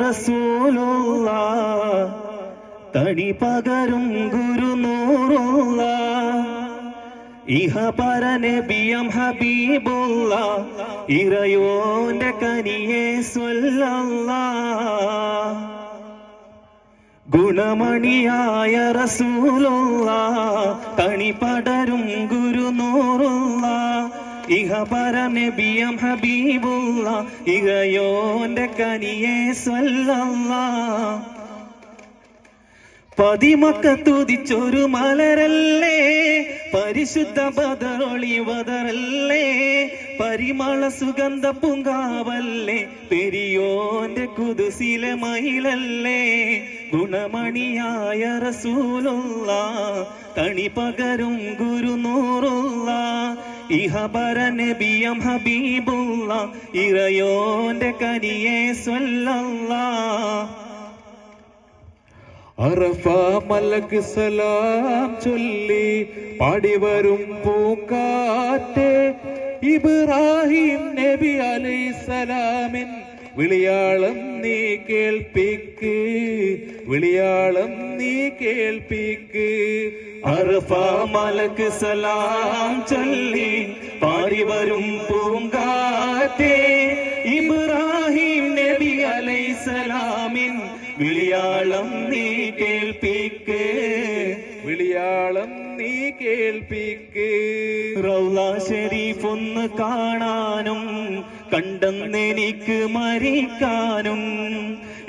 റസൂലുള്ള തണി പകരും ഗുരുനൂറുള്ള ഇഹ പരനബിയം ഹബീബുള്ള ഇറയോന്റെ കനിയെ സ്വല്ലല്ലാഹ് ഗുണമണിയായ റസൂലുള്ള തണി പടരും ഗുരുനൂറുള്ള ഇഹ പരനബിയം ഹബീബുള്ള ഇറയോന്റെ കനിയെ സ്വല്ലല്ലാഹ് പതിമക്കത്തുതിച്ചൊരു മലരല്ലേ പരിശുദ്ധ ബദറൊളി വദറല്ലേ പരിമള സുഗന്ധ പൂങ്കാവല്ലേ പെരിയോന്റെ കുതുസിലെ മയിലല്ലേ ഗുണമണിയായ റസൂലുള്ള തണി പകരും ഗുരുനൂറുള്ള ഇഹ പരനബിയം ഹബീബുള്ള ഇറയോന്റെ കനിയെ സ്വല്ലല്ലാഹ് അറഫ മലക്ക് സലാം ചൊല്ലി പാടിവരും പൂക്കാറ്റ് ഇബ്രാഹിം നബി അലൈഹിസ്സലാമിൻ വിളിയാളം നീ കേൾപ്പിക്ക് വിളിയാളം നീ കേൾപ്പിക്ക് അറഫ മലക്ക് സലാം ചൊല്ലി പാടിവരും പൂങ്കാറ്റേ ഇബ്രാഹിം നബി അലൈഹിസ്സലാമിൻ വിളിയാളം നീ കേൾപ്പിക്ക് വിളിയാളം നീ കേൾപ്പിക്ക് റൗള ശരീഫ് ഒന്ന് കാണാനും കണ്ടെന്നെനിക്ക് മരിക്കാനും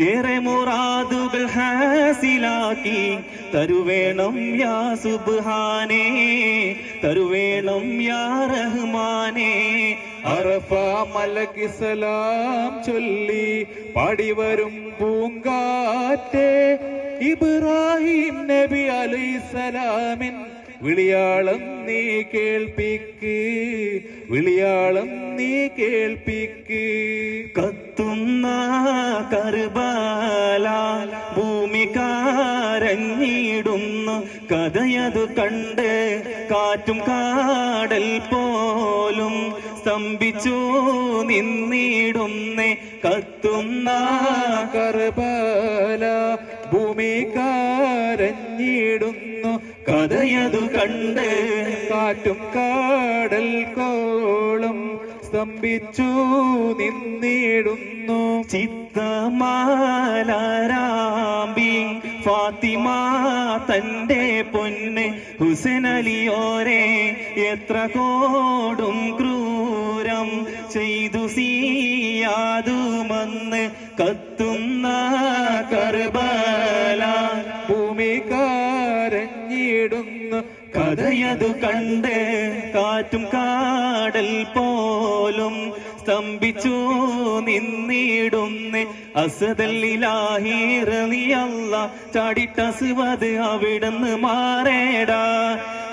ഏറെ മുറാദുകൾ ഹാസിലാക്കി തരുവേണം യാ സുബ്ഹാനേ തരുവേണം യാ റഹ്മാനേ അറഫ മലക്ക് സലാം ചൊല്ലി പാടിവരും പൂങ്കാറ്റ് ഇബ്രാഹിം നബി അലൈഹിസ്സലാമിൻ വിളിയാളം നീ കേൾപ്പിക്ക് വിളിയാളം നീ കേൾപ്പിക്ക് കത്തുന്ന കർബല ഭൂമി കരഞ്ഞിടുന്നു കഥയതു കണ്ട് കാറ്റും കാടൽ പോലും സ്തംഭിച്ചു നിന്നിടുന്നേ കത്തുന്ന കർബല ഭൂമി കരഞ്ഞിടുന്നു കഥയതു കണ്ട് കാറ്റും കാടൽ കോളം സ്തംഭിച്ചു നിന്നിടുന്നു ചിത്തമാലാരാമ്പി ഫാത്തിമ തന്റെ പൊന്ന് ഹുസൈനലിയോരെ എത്ര കോടും ക്രൂരം ചെയ്തു സിയാതുമെന്ന് കത്തുന്ന കർബല ഭൂമി കരഞ്ഞിടുന്നു കഥയതു കണ്ട് കാറ്റും കാടൽ പോലും സ്തംഭിച്ചു നിന്നിടുന്നേ അസദല്ലിലാഹി റളിയല്ലാഹ് ചാടിട്ടസ്വദ് അവിടുന്ന് മാറേടാ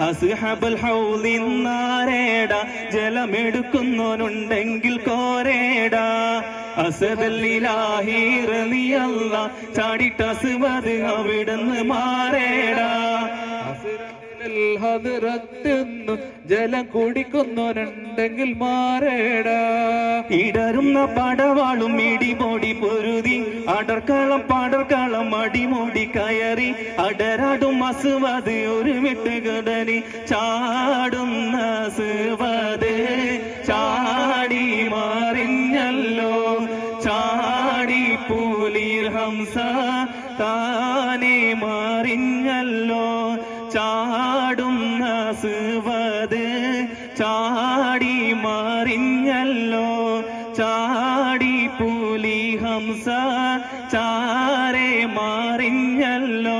അസ്ഹബൽ ഹൗലിന്നാരേടാ ജലമെടുക്കുന്നവനുണ്ടെങ്കിൽ കോരേടാ അസദല്ലിലാഹി റളിയല്ലാഹ് ചാടിട്ടസ്വദ് അവിടുന്ന് മാറേടാ ഹദ്റത്തുന്നു ജലം കുടിക്കുന്നവനുണ്ടെങ്കിൽ മാറേടാ ഇടരുന്ന പടവാളും ഇടിമോടി പൊരുതി അടർക്കളം പാടർക്കളം അടിമോടി കയറി അടരാടും അസുവത് ഒരു വിട്ടുകടനി ചാടുന്ന സുവത് ചാടി മാറിഞ്ഞല്ലോ ചാടി പൂലിർ ഹംസ താനെ മാറിഞ്ഞല്ലോ ചാടുന്ന സുവത് ചാടി മാറിഞ്ഞല്ലോ ചാടി പുലി ഹംസ ചാരെ മാറിഞ്ഞല്ലോ